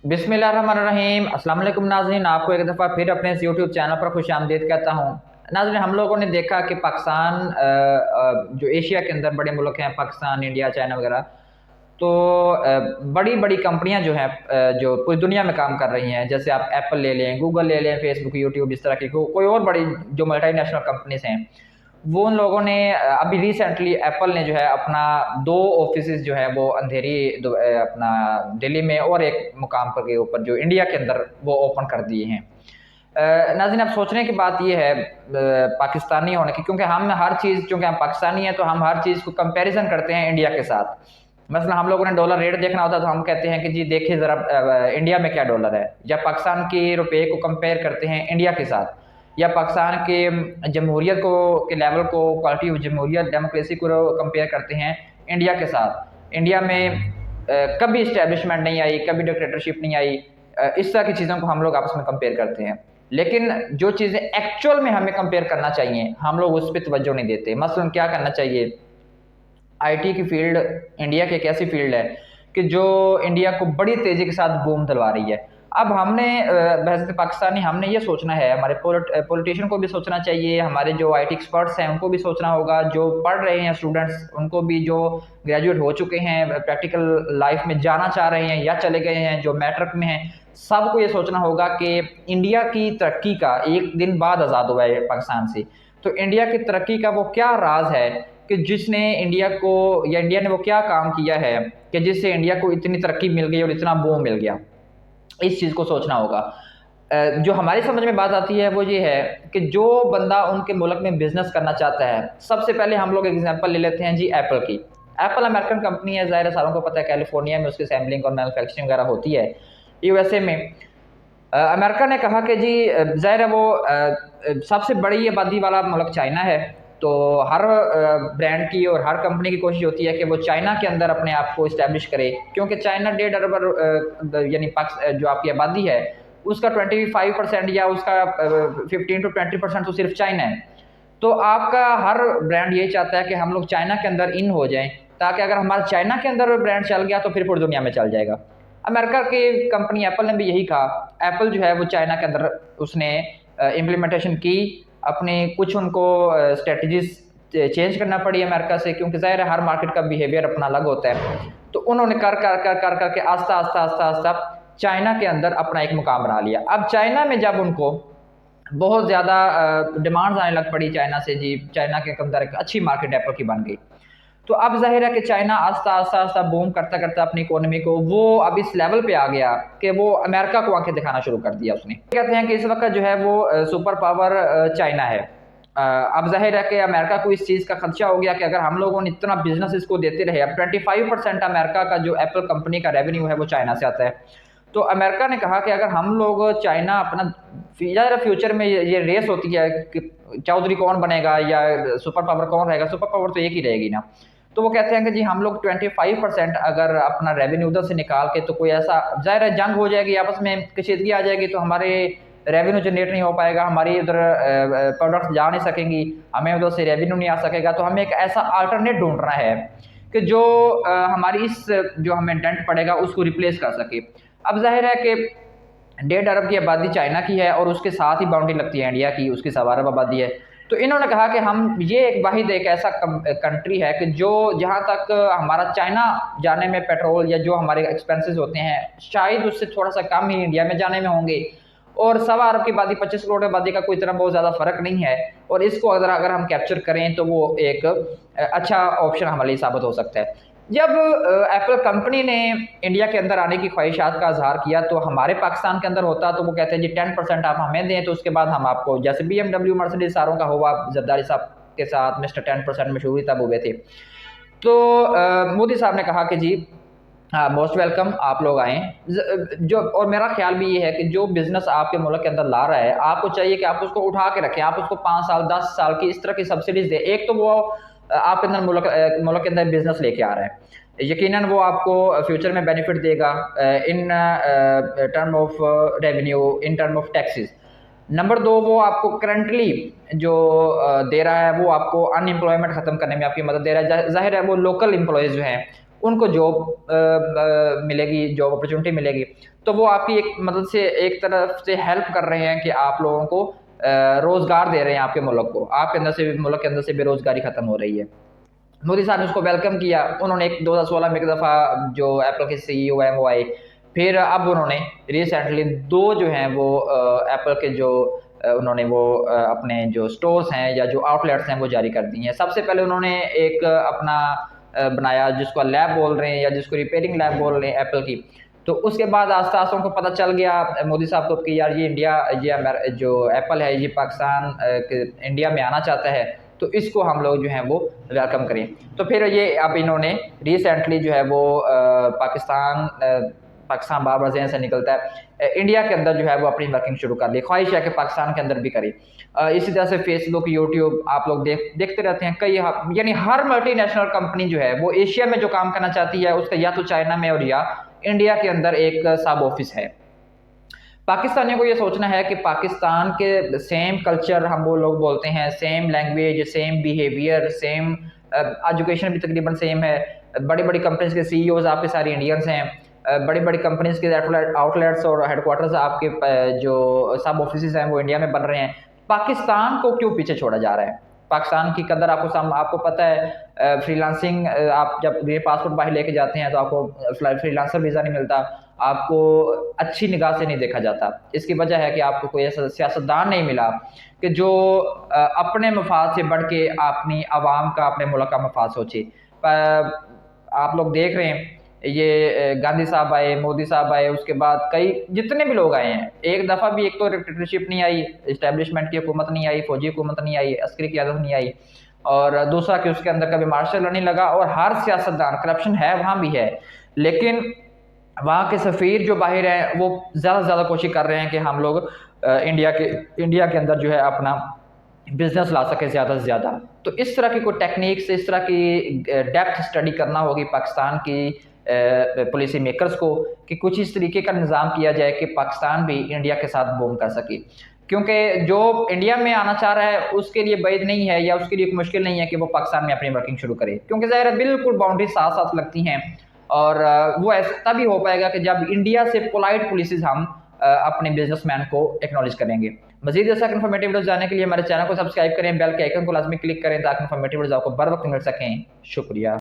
बिस्मिल्लाहिर्रहमानिर्रहीम। अस्सलाम वालेकुम नाज़रीन, आपको एक दफ़ा फिर अपने इस यूट्यूब चैनल पर खुश आमदीद कहता हूँ। नाज़रीन, हम लोगों ने देखा कि पाकिस्तान जो एशिया के अंदर बड़े मुल्क हैं, पाकिस्तान, इंडिया, चाइना वगैरह, तो बड़ी बड़ी कंपनियां जो हैं जो पूरी दुनिया में काम कर रही हैं, जैसे आप एप्पल ले लें, गूगल ले लें, फेसबुक, यूट्यूब, इस तरह की कोई और बड़ी जो मल्टीनेशनल कंपनीज हैं, वो उन लोगों ने अभी रिसेंटली एप्पल ने जो है अपना दो ऑफिसेज जो है वो अंधेरी अपना दिल्ली में और एक मुकाम पर के ऊपर जो इंडिया के अंदर वो ओपन कर दिए हैं। नाज़रीन, अब सोचने की बात ये है पाकिस्तानी होने की, क्योंकि हम हर चीज़, चूँकि हम पाकिस्तानी हैं तो हम हर चीज़ को कंपैरिजन करते हैं इंडिया के साथ। मसलन हम लोगों ने डॉलर रेट देखना होता है तो हम कहते हैं कि जी देखिए ज़रा इंडिया में क्या डॉलर है, या पाकिस्तान के रुपये को कंपेयर करते हैं इंडिया के साथ, या पाकिस्तान के जमहूरियत को के लेवल को, क्वालिटी ऑफ जमहूरियत, डेमोक्रेसी को कंपेयर करते हैं इंडिया के साथ। इंडिया में कभी इस्टेब्लिशमेंट नहीं आई, कभी डिक्टेटरशिप नहीं आई। इस तरह की चीज़ों को हम लोग आपस में कंपेयर करते हैं, लेकिन जो चीज़ें एक्चुअल में हमें कंपेयर करना चाहिए हम लोग उस पर तवज्जो नहीं देते। मसलन क्या करना चाहिए, आईटी की फील्ड इंडिया की एक ऐसी फील्ड है कि जो इंडिया को बड़ी तेज़ी के साथ बूम दिलवा रही है। अब हमने बहैसियत पाकिस्तानी हमने ये सोचना है, हमारे पॉलिटिशियन को भी सोचना चाहिए, हमारे जो आईटी एक्सपर्ट्स हैं उनको भी सोचना होगा, जो पढ़ रहे हैं स्टूडेंट्स उनको भी, जो ग्रेजुएट हो चुके हैं, प्रैक्टिकल लाइफ में जाना चाह रहे हैं या चले गए हैं, जो मैट्रिक में हैं, सबको ये सोचना होगा कि इंडिया की तरक्की का, एक दिन बाद आज़ाद हुआ है पाकिस्तान से, तो इंडिया की तरक्की का वो क्या राज है कि जिसने इंडिया को, या इंडिया ने वो क्या काम किया है कि जिससे इंडिया को इतनी तरक्की मिल गई और इतना बूम मिल गया। इस चीज़ को सोचना होगा। जो हमारी समझ में बात आती है वो ये है कि जो बंदा उनके मुल्क में बिजनेस करना चाहता है, सबसे पहले हम लोग एग्जांपल ले लेते हैं जी एप्पल की। एप्पल अमेरिकन कंपनी है, ज़ाहिर है सारों को पता है, कैलिफोर्निया में उसकी सैम्पलिंग और मैन्युफैक्चरिंग वगैरह होती है, यूएसए में। अमेरिका ने कहा कि जी ज़ाहिर है वो सबसे बड़ी आबादी वाला मुल्क चाइना है, तो हर ब्रांड की और हर कंपनी की कोशिश होती है कि वो चाइना के अंदर अपने आप को इस्टेब्लिश करे, क्योंकि चाइना 1.5 अरब यानी जो आपकी आबादी है उसका 25% या उसका 15 to 20% तो सिर्फ चाइना है। तो आपका हर ब्रांड यही चाहता है कि हम लोग चाइना के अंदर इन हो जाएं, ताकि अगर हमारा चाइना के अंदर ब्रांड चल गया तो फिर पूरी दुनिया में चल जाएगा। अमेरिका की कंपनी एप्पल ने भी यही कहा। एप्पल जो है वो चाइना के अंदर उसने इम्प्लीमेंटेशन की, अपने कुछ उनको स्ट्रेटजीज चेंज करना पड़ी अमेरिका से, क्योंकि ज़ाहिर है हर मार्केट का बिहेवियर अपना अलग होता है। तो उन्होंने कर कर कर कर करके आस्ता आस्ता आस्ता आस्ता चाइना के अंदर अपना एक मुकाम बना लिया। अब चाइना में जब उनको बहुत ज़्यादा डिमांड्स आने लग पड़ी चाइना से, जी चाइना के अंदर एक अच्छी मार्केट एप्पल की बन गई, तो अब ज़ाहिर है कि चाइना आस्ता आस्ता आस्ता बूम करता करता अपनी इकोनॉमी को वो अब इस लेवल पे आ गया कि वो अमेरिका को आंखें दिखाना शुरू कर दिया उसने। कहते हैं कि इस वक्त जो है वो सुपर पावर चाइना है। अब ज़ाहिर है कि अमेरिका को इस चीज़ का खदशा हो गया कि अगर हम लोगों ने इतना बिजनेस इसको देते रहे, अब 25% अमेरिका का जो एप्पल कंपनी का रेवेन्यू है वो चाइना से आता है, तो अमेरिका ने कहा कि अगर हम लोग चाइना अपना फ्यूचर में ये रेस होती है कि चौधरी कौन बनेगा या सुपर पावर कौन रहेगा, सुपर पावर तो एक ही रहेगी ना। तो वो कहते हैं कि जी हम लोग 25% अगर अपना रेवेन्यू उधर से निकाल के, तो कोई ऐसा ज़ाहिर है जंग हो जाएगी, आपस में कशीदगी आ जाएगी, तो हमारे रेवेन्यू जनरेट नहीं हो पाएगा, हमारी उधर प्रोडक्ट्स जा नहीं सकेंगी, हमें उधर से रेवेन्यू नहीं आ सकेगा। तो हमें एक ऐसा अल्टरनेट ढूंढना है कि जो हमारी इस जो हमें डेंट पड़ेगा उसको रिप्लेस कर सके। अब जाहिर है कि 1.5 अरब की आबादी चाइना की है और उसके साथ ही बाउंड्री लगती है इंडिया की, उसकी 1.25 अरब आबादी है। तो इन्होंने कहा कि हम ये एक वाहिद एक ऐसा कंट्री है कि जो जहाँ तक हमारा चाइना जाने में पेट्रोल या जो हमारे एक्सपेंसेस होते हैं शायद उससे थोड़ा सा कम ही इंडिया में जाने में होंगे, और 1.25 अरब की आबादी 25 करोड़ आबादी का कोई इतना बहुत ज़्यादा फ़र्क नहीं है, और इसको अगर अगर हम कैप्चर करें तो वो एक अच्छा ऑप्शन हमारे लिए साबित हो सकता है। जब एप्पल कंपनी ने इंडिया के अंदर आने की ख्वाहिशात का इजहार किया, तो हमारे पाकिस्तान के अंदर होता तो वो कहते हैं जी 10% आप हमें दें, तो उसके बाद हम आपको, जैसे BMW मर्सिडीज सारों का हुआ जरदारी साहब के साथ, मिस्टर 10% मशहूरी तब हुए थे, तो मोदी साहब ने कहा कि जी हाँ मोस्ट वेलकम, आप लोग आएँ। जो और मेरा ख्याल भी ये है कि जो बिज़नेस आपके मुल्क के अंदर ला रहा है, आपको चाहिए कि आप उसको उठा के रखें, आप उसको 5 साल 10 साल की इस तरह की सब्सिडीज़ दें। एक तो वो आपके अंदर मुल्क के अंदर बिज़नेस लेके आ रहा है, यकीनन वो आपको फ्यूचर में बेनिफिट देगा in term of revenue, in term of taxes. Number 2, वो आपको करंटली जो दे रहा है वो आपको अनएम्प्लॉयमेंट ख़त्म करने में आपकी मदद दे रहा है। ज़ाहिर है वो लोकल एम्प्लॉयज़ जो हैं उनको जॉब मिलेगी, जॉब अपॉर्चुनिटी मिलेगी। तो वो आपकी एक मदद से एक तरफ से हेल्प कर रहे हैं कि आप लोगों को रोज़गार दे रहे हैं आपके मुल्क को, आपके अंदर से भी, मुल्क के अंदर से बेरोज़गारी ख़त्म हो रही है। मोदी साहब ने उसको वेलकम किया। उन्होंने एक 2016 में एक दफ़ा जो एप्पल के सीईओ हैं वो आए। फिर अब उन्होंने रिसेंटली 2 जो हैं वो एप्पल के जो उन्होंने वो अपने जो स्टोर्स हैं या जो आउटलेट्स हैं वो जारी कर दिए हैं। सबसे पहले उन्होंने एक अपना बनाया जिसको लैब बोल रहे हैं या जिसको रिपेयरिंग लैब बोल रहे हैं एप्पल की। तो उसके बाद आस्ता-आस्ता उनको पता चल गया मोदी साहब को कि यार ये इंडिया, ये जो एप्पल है ये पाकिस्तान के इंडिया में आना चाहता है, तो इसको हम लोग जो हैं वो वेलकम करें। तो फिर ये अब इन्होंने रिसेंटली जो है वो पाकिस्तान बार-बार ज़हन से निकलता है, इंडिया के अंदर जो है वो अपनी वर्किंग शुरू कर ली। ख्वाहिश है कि पाकिस्तान के अंदर भी करें। इसी तरह से फेसबुक, यूट्यूब आप लोग देखते रहते हैं, कई यानी हर मल्टीनेशनल कंपनी जो है वो एशिया में जो काम करना चाहती है उसका या तो चाइना में और या इंडिया के अंदर एक सब ऑफिस है। पाकिस्तानियों को ये सोचना है कि पाकिस्तान के सेम कल्चर हम वो लोग बोलते हैं, same language, same behaviour, same education भी तकरीबन सेम है। बड़ी-बड़ी कंपनीज़ के सीईओज़ आपके सारे इंडियंस हैं। बड़ी-बड़ी कंपनीज़ के आउटलेट्स और हेडक्वार्टर्स आपके जो सब ऑफिसेज़ हैं वो इंडिया में बन रहे हैं। पाकिस्तान को क्यों पीछे छोड़ा जा रहा है? पाकिस्तान की कदर आपको पता है। फ्रीलांसिंग आप जब ग्रीन पासपोर्ट बाहर लेके जाते हैं तो आपको फ्रीलांसर वीज़ा नहीं मिलता, आपको अच्छी निगाह से नहीं देखा जाता। इसकी वजह है कि आपको कोई ऐसा सियासतदान नहीं मिला कि जो अपने मफाद से बढ़ के अपनी आवाम का, अपने मुल्क का मफाद सोचे। आप लोग देख रहे हैं ये गांधी साहब आए, मोदी साहब आए, उसके बाद कई जितने भी लोग आए हैं, एक दफ़ा भी एक तो डिक्टेटरशिप नहीं आई, इस्टेब्लिशमेंट की हुकूमत नहीं आई, फौजी हुकूमत नहीं आई, अस्करी क़यादत नहीं आई, और दूसरा कि उसके अंदर कभी मार्शल लॉ नहीं लगा। और हर सियासतदान, करप्शन है वहाँ भी है, लेकिन वहाँ के सफ़ीर जो बाहर हैं वो ज़्यादा से ज़्यादा कोशिश कर रहे हैं कि हम लोग इंडिया के अंदर जो है अपना बिज़नेस ला सकें ज़्यादा से ज़्यादा। तो इस तरह की कोई टेक्निक्स, इस तरह की डेप्थ स्टडी करना होगी पाकिस्तान की पॉलिसी मेकर्स को कि कुछ इस तरीके का निज़ाम किया जाए कि पाकिस्तान भी इंडिया के साथ बूम कर सके। क्योंकि जो इंडिया में आना चाह रहा है उसके लिए बैद नहीं है या उसके लिए कोई मुश्किल नहीं है कि वो पाकिस्तान में अपनी वर्किंग शुरू करे, क्योंकि ज़ाहिर है बिल्कुल बाउंड्री साथ-साथ लगती हैं। और वो ऐसा तभी हो पाएगा कि जब इंडिया से पोलाइट पॉलिसीज़ हम अपने बिजनेसमैन को एक्नॉलेज करेंगे। मज़ीद ऐसा इन्फॉर्मेटिव वीडियोज़ जानने के लिए हमारे चैनल को सब्सक्राइब करें, बेल के आइकन को लाज़मी क्लिक करें ताकि इन्फॉर्मेटिव वीडियोज़ आपको बर वक्त मिल सकें। शुक्रिया।